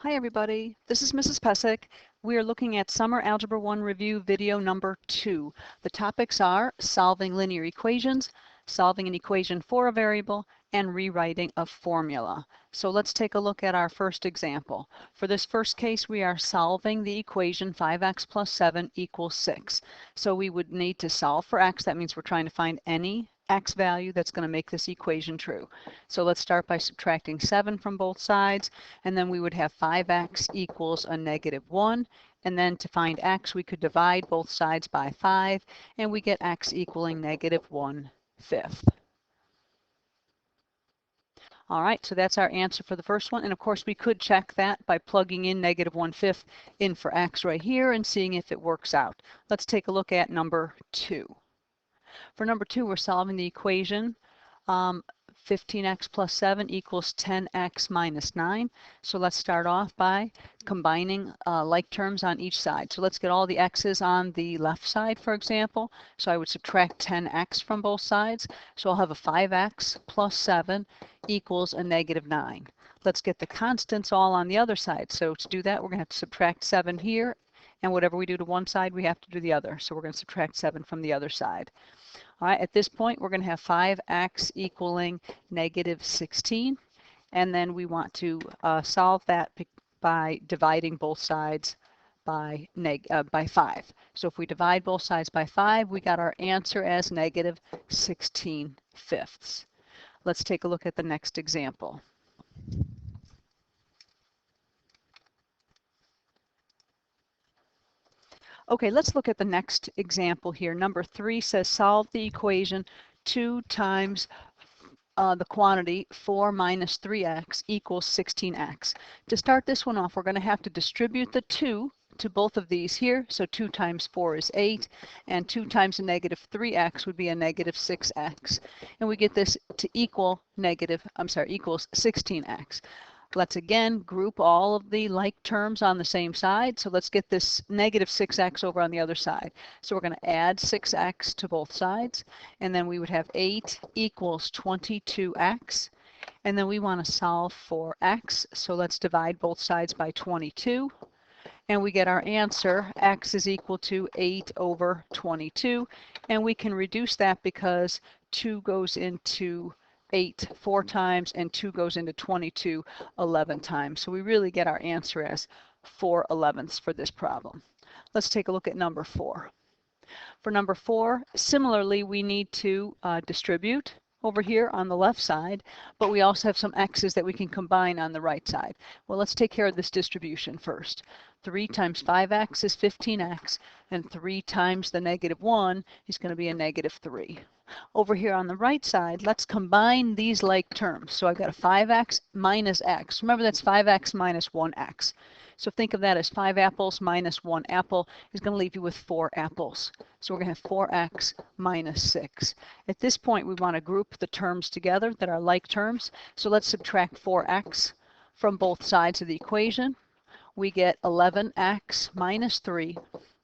Hi everybody, this is Mrs. Pesic. We are looking at Summer Algebra 1 Review video number 2. The topics are solving linear equations, solving an equation for a variable, and rewriting a formula. So let's take a look at our first example. For this first case, we are solving the equation 5x plus 7 equals 6. So we would need to solve for x. That means we're trying to find any x value that's going to make this equation true. So let's start by subtracting 7 from both sides, and then we would have 5x equals a negative 1. And then to find x, we could divide both sides by 5, and we get x equaling negative 1/5. All right, so that's our answer for the first one. And of course, we could check that by plugging in negative 1/5 in for x right here and seeing if it works out. Let's take a look at number 2. For number 2, we're solving the equation 15x plus 7 equals 10x minus 9. So let's start off by combining like terms on each side. So let's get all the x's on the left side, for example. So I would subtract 10x from both sides. So I'll have a 5x plus 7 equals a negative 9. Let's get the constants all on the other side. So to do that, we're going to have to subtract 7 here. And whatever we do to one side, we have to do the other. So we're going to subtract 7 from the other side. All right, at this point, we're going to have 5x equaling negative 16. And then we want to solve that by dividing both sides by 5. So if we divide both sides by 5, we got our answer as negative 16/5. Let's take a look at the next example. Okay, let's look at the next example here. Number 3 says solve the equation 2 times the quantity 4 minus 3x equals 16x. To start this one off, we're going to have to distribute the 2 to both of these here. So 2 times 4 is 8, and 2 times a negative 3x would be a negative 6x. And we get this to equals 16x. Let's again group all of the like terms on the same side. So let's get this negative 6x over on the other side. So we're going to add 6x to both sides. And then we would have 8 equals 22x. And then we want to solve for x. So let's divide both sides by 22. And we get our answer, x is equal to 8 over 22. And we can reduce that because 2 goes into 8 4 times, and 2 goes into 22 11 times. So we really get our answer as 4/11 for this problem. Let's take a look at number 4. For number 4, similarly, we need to distribute over here on the left side, but we also have some x's that we can combine on the right side. Well, let's take care of this distribution first. 3 times 5x is 15x, and 3 times the negative 1 is going to be a negative 3. Over here on the right side, let's combine these like terms. So I've got a 5x minus x. Remember, that's 5x minus 1x. So think of that as 5 apples minus 1 apple is going to leave you with 4 apples. So we're going to have 4x minus 6. At this point, we want to group the terms together that are like terms. So let's subtract 4x from both sides of the equation. We get 11x minus 3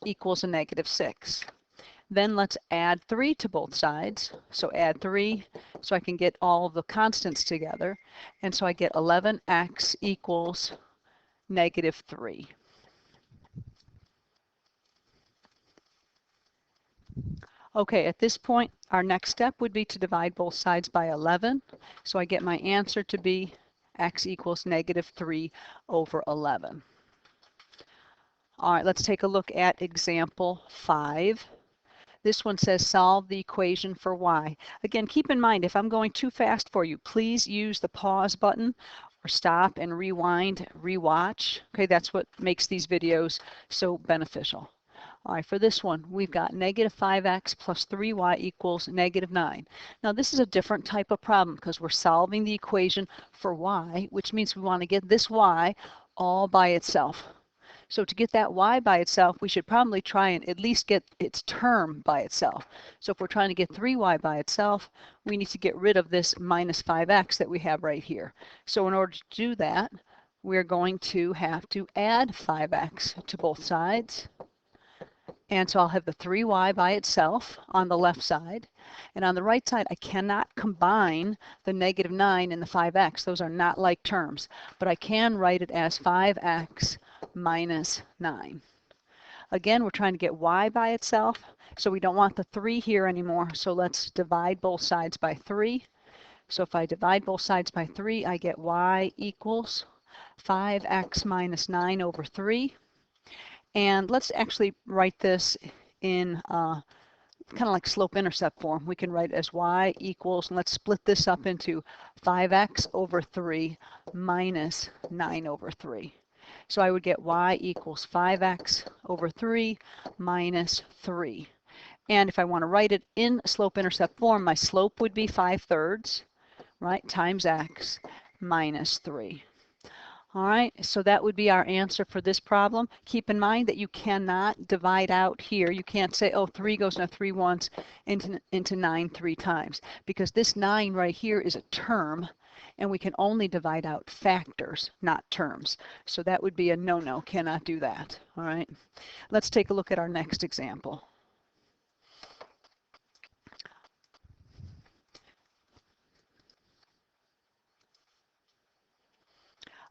equals a negative 6. Then let's add 3 to both sides. So add 3 so I can get all of the constants together. And so I get 11x equals negative 3. Okay, at this point, our next step would be to divide both sides by 11. So I get my answer to be x equals negative 3 over 11. All right, let's take a look at example 5. This one says solve the equation for y. Again, keep in mind, if I'm going too fast for you, please use the pause button or stop and rewind, rewatch. Okay, that's what makes these videos so beneficial. All right, for this one, we've got negative 5x plus 3y equals negative 9. Now, this is a different type of problem because we're solving the equation for y, which means we want to get this y all by itself. So to get that y by itself, we should probably try and at least get its term by itself. So if we're trying to get 3y by itself, we need to get rid of this minus 5x that we have right here. So in order to do that, we're going to have to add 5x to both sides. And so I'll have the 3y by itself on the left side. And on the right side, I cannot combine the negative 9 and the 5x. Those are not like terms. But I can write it as 5x minus 9. Again, we're trying to get y by itself, so we don't want the 3 here anymore. So let's divide both sides by 3. So if I divide both sides by 3, I get y equals 5x minus 9 over 3. And let's actually write this in kind of like slope-intercept form. We can write as y equals, and let's split this up into 5x over 3 minus 9 over 3. So I would get y equals 5x over 3 minus 3. And if I want to write it in slope-intercept form, my slope would be 5/3, right, times x minus 3. All right, so that would be our answer for this problem. Keep in mind that you cannot divide out here. You can't say, oh, 3 goes into 3 once, into 9 3 times, because this 9 right here is a term, and we can only divide out factors, not terms. So that would be a no-no, cannot do that. All right, let's take a look at our next example.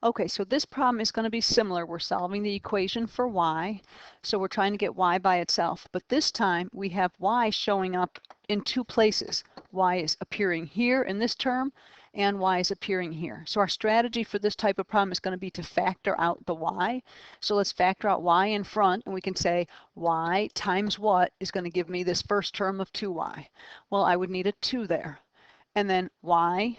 Okay, so this problem is going to be similar. We're solving the equation for y, so we're trying to get y by itself, but this time we have y showing up in 2 places. Y is appearing here in this term, and y is appearing here. So our strategy for this type of problem is going to be to factor out the y. So let's factor out y in front, and we can say y times what is going to give me this first term of 2y. Well, I would need a 2 there. And then y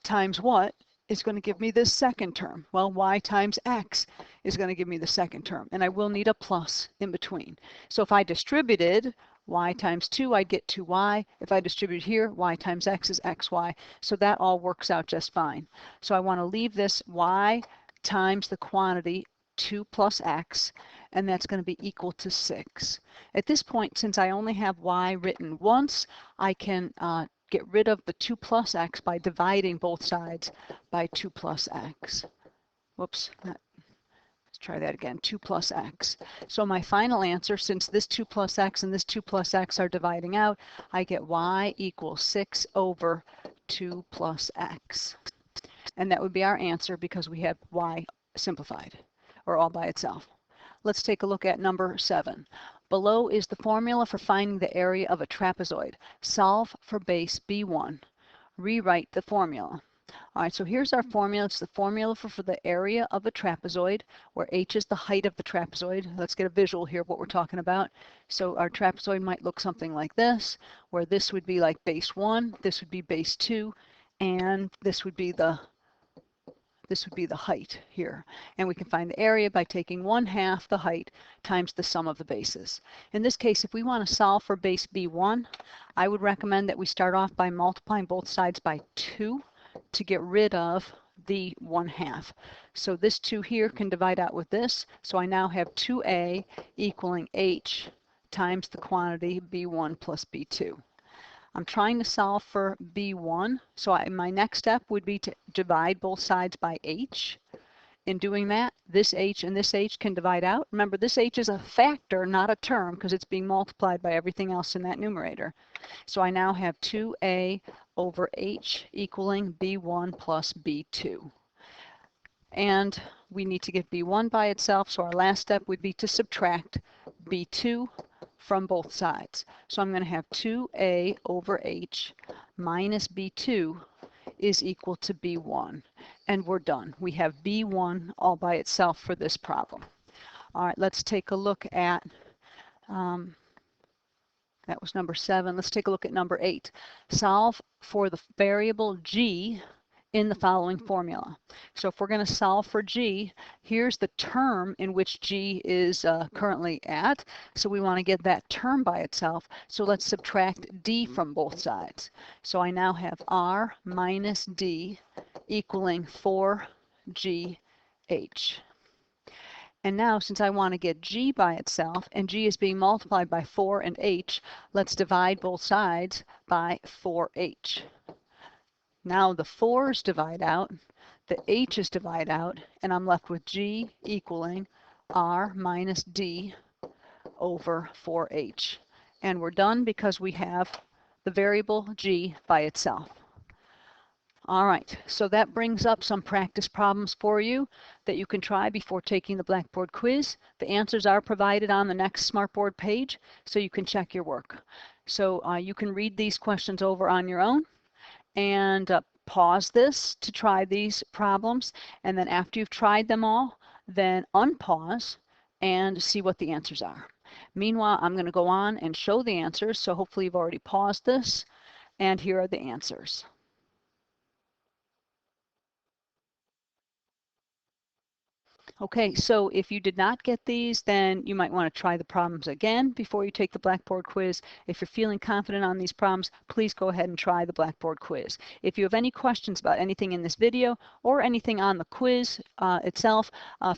times what is going to give me this second term? Well, y times x is going to give me the second term, and I will need a plus in between. So if I distributed y times 2, I'd get 2y. If I distribute here, y times x is xy. So that all works out just fine. So I want to leave this y times the quantity 2 plus x, and that's going to be equal to 6. At this point, since I only have y written once, I can get rid of the 2 plus x by dividing both sides by 2 plus x. Whoops, let's try that again, 2 plus x. So my final answer, since this 2 plus x and this 2 plus x are dividing out, I get y equals 6 over 2 plus x. And that would be our answer because we have y simplified, or all by itself. Let's take a look at number 7. Below is the formula for finding the area of a trapezoid. Solve for base B1. Rewrite the formula. All right, so here's our formula. It's the formula for the area of a trapezoid, where h is the height of the trapezoid. Let's get a visual here of what we're talking about. So our trapezoid might look something like this, where this would be like base 1, this would be base 2, and this would be the height here. And we can find the area by taking 1/2 the height times the sum of the bases. In this case, if we want to solve for base B1, I would recommend that we start off by multiplying both sides by 2 to get rid of the 1/2. So this 2 here can divide out with this. So I now have 2a equaling h times the quantity B1 plus B2. I'm trying to solve for B1, so my next step would be to divide both sides by h. In doing that, this h and this h can divide out. Remember, this h is a factor, not a term, because it's being multiplied by everything else in that numerator. So I now have 2a over h equaling B1 plus B2. And we need to get B1 by itself, so our last step would be to subtract B2 from both sides. So I'm going to have 2a over h minus b2 is equal to b1. And we're done. We have b1 all by itself for this problem. All right, let's take a look at, that was number 7. Let's take a look at number 8. Solve for the variable g in the following formula. So if we're going to solve for g, here's the term in which g is currently at. So we want to get that term by itself. So let's subtract d from both sides. So I now have r minus d equaling 4gh. And now, since I want to get g by itself, and g is being multiplied by 4 and h, let's divide both sides by 4h. Now the 4's divide out, the h's divide out, and I'm left with g equaling r minus d over 4h. And we're done because we have the variable g by itself. All right, so that brings up some practice problems for you that you can try before taking the Blackboard quiz. The answers are provided on the next Smartboard page, so you can check your work. So you can read these questions over on your own and pause this to try these problems. And then after you've tried them all, then unpause and see what the answers are. Meanwhile, I'm going to go on and show the answers. So hopefully you've already paused this. And here are the answers. Okay, so if you did not get these, then you might want to try the problems again before you take the Blackboard quiz. If you're feeling confident on these problems, please go ahead and try the Blackboard quiz. If you have any questions about anything in this video or anything on the quiz itself,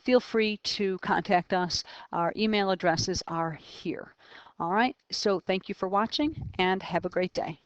feel free to contact us. Our email addresses are here. All right, so thank you for watching and have a great day.